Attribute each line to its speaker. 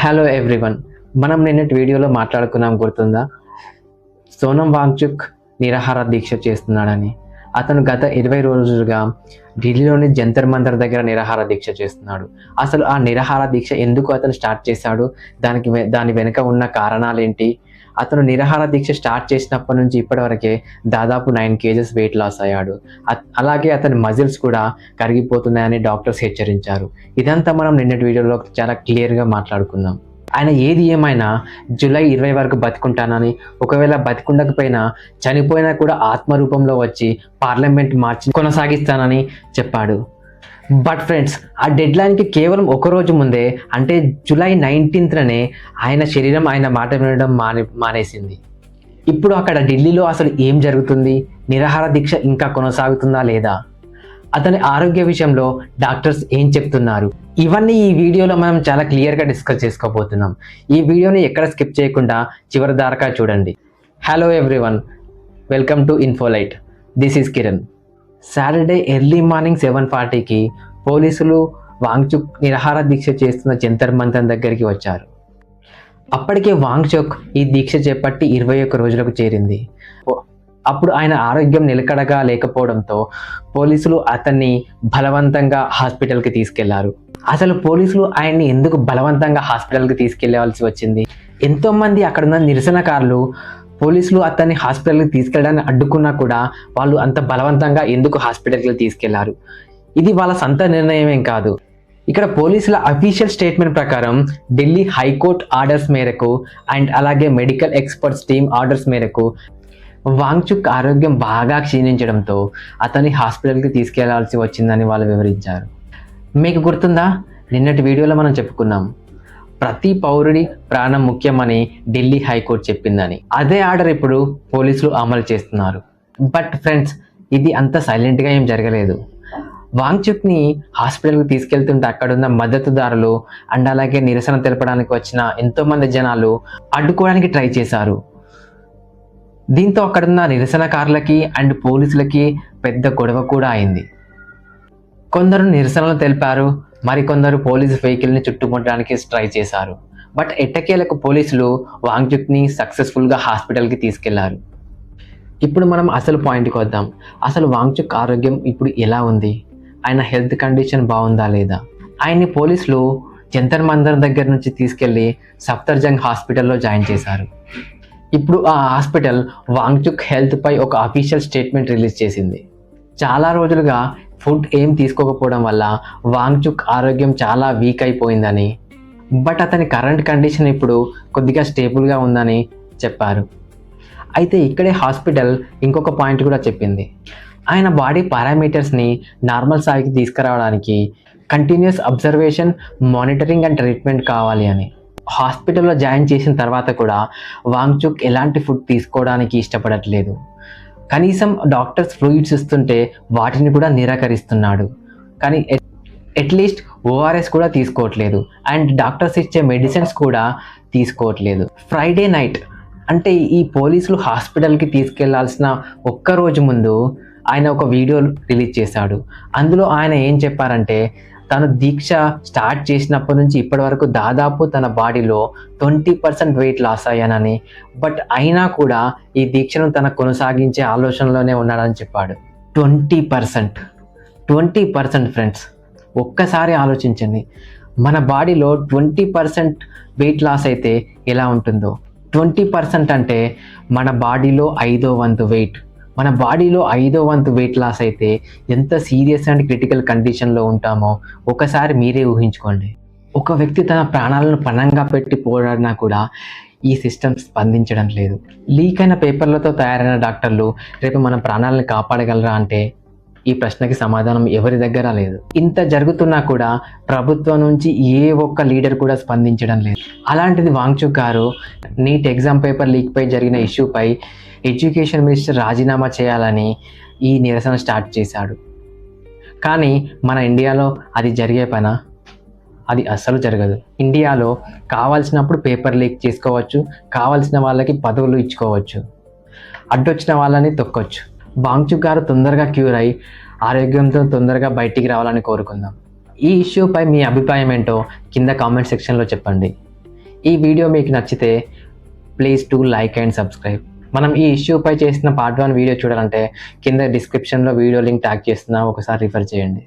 Speaker 1: Hello everyone, మనం నిన్నటి వీడియోలో మాట్లాడుకున్నాం గుర్తుందా? సోనం వాంగ్చుక్ నిరాహార దీక్ష చేస్తున్నాడని. అతను గత 20 రోజులుగా ఢిల్లీలోని జంతర్ మంతర్ దగ్గర నిరాహార దీక్ష చేస్తున్నాడు. అసలు ఆ నిరాహార దీక్ష ఎందుకు అతను స్టార్ట్ చేశాడు, దాని వెనుక ఉన్న కారణాలేంటి? అతను నిరాహార దీక్ష స్టార్ట్ చేసినప్పటి నుంచి ఇప్పటివరకే దాదాపు 9 kgs వెయిట్ లాస్ అయ్యాడు. అలాగే అతని మజిల్స్ కూడా కరిగిపోతున్నాయని డాక్టర్స్ హెచ్చరించారు. ఇదంతా మనం నిన్నటి వీడియోలో చాలా క్లియర్గా మాట్లాడుకుందాం. ఆయన ఏది ఏమైనా జూలై 20 వరకు బతికుంటానని, ఒకవేళ బతికుండకపోయినా చనిపోయినా కూడా ఆత్మరూపంలో వచ్చి పార్లమెంట్ మార్చి కొనసాగిస్తానని చెప్పాడు. బట్ ఫ్రెండ్స్, ఆ డెడ్ లైన్కి కేవలం ఒక రోజు ముందే, అంటే జూలై 19నే ఆయన శరీరం ఆయన మాట వినడం మానేసింది. ఇప్పుడు అక్కడ ఢిల్లీలో అసలు ఏం జరుగుతుంది? నిరాహార దీక్ష ఇంకా కొనసాగుతుందా లేదా? అతని ఆరోగ్య విషయంలో డాక్టర్స్ ఏం చెప్తున్నారు? ఇవన్నీ ఈ వీడియోలో మనం చాలా క్లియర్గా డిస్కస్ చేసుకోబోతున్నాం. ఈ వీడియోని ఎక్కడ స్కిప్ చేయకుండా చివరి దాకా చూడండి. Hello everyone, welcome to Infolight. This is Kiran. Saturday early morning 7:40కి పోలీసులు వాంగ్చుక్ నిరాహార దీక్ష చేస్తున్న జంతర్ మంతర్ దగ్గరికి వచ్చారు. అప్పటికే వాంగ్చుక్ ఈ దీక్ష చేపట్టి 21 రోజులకు చేరింది. అప్పుడు ఆయన ఆరోగ్యం నిలకడగా లేకపోవడంతో పోలీసులు అతన్ని బలవంతంగా హాస్పిటల్కి తీసుకెళ్లారు. అసలు పోలీసులు ఆయన్ని ఎందుకు బలవంతంగా హాస్పిటల్కి తీసుకెళ్లాల్సి వచ్చింది? ఎంతోమంది అక్కడున్న నిరసనకారులు పోలీసులు అతన్ని హాస్పిటల్కి తీసుకెళ్ళడానికి అడ్డుకున్నా కూడా వాళ్ళు అంత బలవంతంగా ఎందుకు హాస్పిటల్కి తీసుకెళ్లారు? ఇది వాళ్ళ సొంత నిర్ణయమేం కాదు. ఇక్కడ పోలీసుల అఫీషియల్ స్టేట్మెంట్ ప్రకారం ఢిల్లీ హైకోర్టు ఆర్డర్స్ మేరకు అండ్ అలాగే మెడికల్ ఎక్స్పర్ట్స్ టీమ్ ఆర్డర్స్ మేరకు వాంగ్చుక్ ఆరోగ్యం బాగా క్షీణించడంతో అతన్ని హాస్పిటల్కి తీసుకెళ్లాల్సి వచ్చిందని వాళ్ళు వివరించారు. మీకు గుర్తుందా, నిన్నటి వీడియోలో మనం చెప్పుకున్నాం, ప్రతి పౌరుడి ప్రాణం ముఖ్యమని ఢిల్లీ హైకోర్టు చెప్పిందని. అదే ఆర్డర్ ఇప్పుడు పోలీసులు అమలు చేస్తున్నారు. బట్ ఫ్రెండ్స్, ఇది అంత సైలెంట్గా ఏం జరగలేదు. వాంగ్చుక్ని హాస్పిటల్కి తీసుకెళ్తుంటే అక్కడున్న మద్దతుదారులు అండ్ అలాగే నిరసన తెలపడానికి వచ్చిన ఎంతోమంది జనాలు అడ్డుకోవడానికి ట్రై చేశారు. దీంతో అక్కడున్న నిరసనకారులకి అండ్ పోలీసులకి పెద్ద గొడవ కూడా అయింది. కొందరు నిరసనలు తెలిపారు, మరికొందరు పోలీసు వెహికల్ని చుట్టుముట్టడానికి ట్రై చేశారు. బట్ ఎట్టకేలకు పోలీసులు వాంగ్చుక్ని సక్సెస్ఫుల్గా హాస్పిటల్కి తీసుకెళ్లారు. ఇప్పుడు మనం అసలు పాయింట్కి వద్దాం. అసలు వాంగ్చుక్ ఆరోగ్యం ఇప్పుడు ఎలా ఉంది? ఆయన హెల్త్ కండిషన్ బాగుందా లేదా? ఆయన్ని పోలీసులు జంతర్ మంతర్ దగ్గర నుంచి తీసుకెళ్లి సఫ్దర్జంగ్ హాస్పిటల్లో జాయిన్ చేశారు. ఇప్పుడు ఆ హాస్పిటల్ వాంగ్చుక్ హెల్త్ పై ఒక అఫీషియల్ స్టేట్మెంట్ రిలీజ్ చేసింది. చాలా రోజులుగా ఫుడ్ ఏం తీసుకోకపోవడం వల్ల వాంగ్చుక్ ఆరోగ్యం చాలా వీక్ అయిపోయిందని, బట్ అతని కరెంట్ కండిషన్ ఇప్పుడు కొద్దిగా స్టేబుల్గా ఉందని చెప్పారు. అయితే ఇక్కడే హాస్పిటల్ ఇంకొక పాయింట్ కూడా చెప్పింది. ఆయన బాడీ పారామీటర్స్ని నార్మల్ స్థాయికి తీసుకురావడానికి continuous observation, monitoring and treatment కావాలి అని. హాస్పిటల్లో జాయిన్ చేసిన తర్వాత కూడా వాంగ్చుక్ ఎలాంటి ఫుడ్ తీసుకోవడానికి ఇష్టపడట్లేదు. కనీసం డాక్టర్స్ ఫ్లూయిడ్స్ ఇస్తుంటే వాటిని కూడా నిరాకరిస్తున్నాడు. కానీ అట్లీస్ట్ ఓఆర్ఎస్ కూడా తీసుకోవట్లేదు అండ్ డాక్టర్స్ ఇచ్చే మెడిసిన్స్ కూడా తీసుకోవట్లేదు. ఫ్రైడే నైట్, అంటే ఈ పోలీసులు హాస్పిటల్కి తీసుకెళ్లాల్సిన ఒక్కరోజు ముందు ఆయన ఒక వీడియో రిలీజ్ చేశాడు. అందులో ఆయన ఏం చెప్పారంటే, తను దీక్ష స్టార్ట్ చేసినప్పటి నుంచి ఇప్పటి వరకు దాదాపు తన బాడీలో 20% వెయిట్ లాస్ అయ్యానని, బట్ అయినా కూడా ఈ దీక్షను తన కొనసాగించే ఆలోచనలోనే ఉన్నాడని చెప్పాడు. 20% ఫ్రెండ్స్, ఒక్కసారి ఆలోచించండి. మన బాడీలో 20% వెయిట్ లాస్ అయితే ఎలా ఉంటుందో. 20% అంటే మన బాడీలో 5వ వంతు వెయిట్. మన బాడీలో 5వ వంతు వెయిట్ లాస్ అయితే ఎంత సీరియస్ అండ్ క్రిటికల్ కండిషన్లో ఉంటామో ఒకసారి మీరే ఊహించుకోండి. ఒక వ్యక్తి తన ప్రాణాలను పణంగా పెట్టి పోరాడినా కూడా ఈ సిస్టమ్ స్పందించడం లేదు. లీక్ అయిన పేపర్లతో తయారైన డాక్టర్లు రేపు మన ప్రాణాలను కాపాడగలరా అంటే ఈ ప్రశ్నకి సమాధానం ఎవరి దగ్గర లేదు. ఇంత జరుగుతున్నా కూడా ప్రభుత్వం నుంచి ఏ ఒక్క లీడర్ కూడా స్పందించడం లేదు. అలాంటిది వాంగ్చుక్ గారు నీట్ ఎగ్జామ్ పేపర్ లీక్ పై జరిగిన ఇష్యూపై ఎడ్యుకేషన్ మినిస్టర్ రాజీనామా చేయాలని ఈ నిరసన స్టార్ట్ చేశాడు. కానీ మన ఇండియాలో అది జరిగే పనా? అది అస్సలు జరగదు. ఇండియాలో కావాల్సినప్పుడు పేపర్ లీక్ చేసుకోవచ్చు, కావాల్సిన వాళ్ళకి పదవులు ఇచ్చుకోవచ్చు, అడ్డొచ్చిన వాళ్ళని తొక్కొచ్చు. వాంగ్చుక్ గారు తొందరగా క్యూర్ అయి ఆరోగ్యంతో తొందరగా బయటికి రావాలని కోరుకుందాం. ఈ ఇష్యూపై మీ అభిప్రాయం ఏంటో కింద కామెంట్ సెక్షన్లో చెప్పండి. ఈ వీడియో మీకు నచ్చితే please to like and subscribe. మనం ఈ ఇష్యూపై చేసిన పార్ట్ 1 వీడియో చూడాలంటే కింద డిస్క్రిప్షన్లో వీడియో లింక్ ట్యాగ్ చేస్తున్నా, ఒకసారి రిఫర్ చేయండి.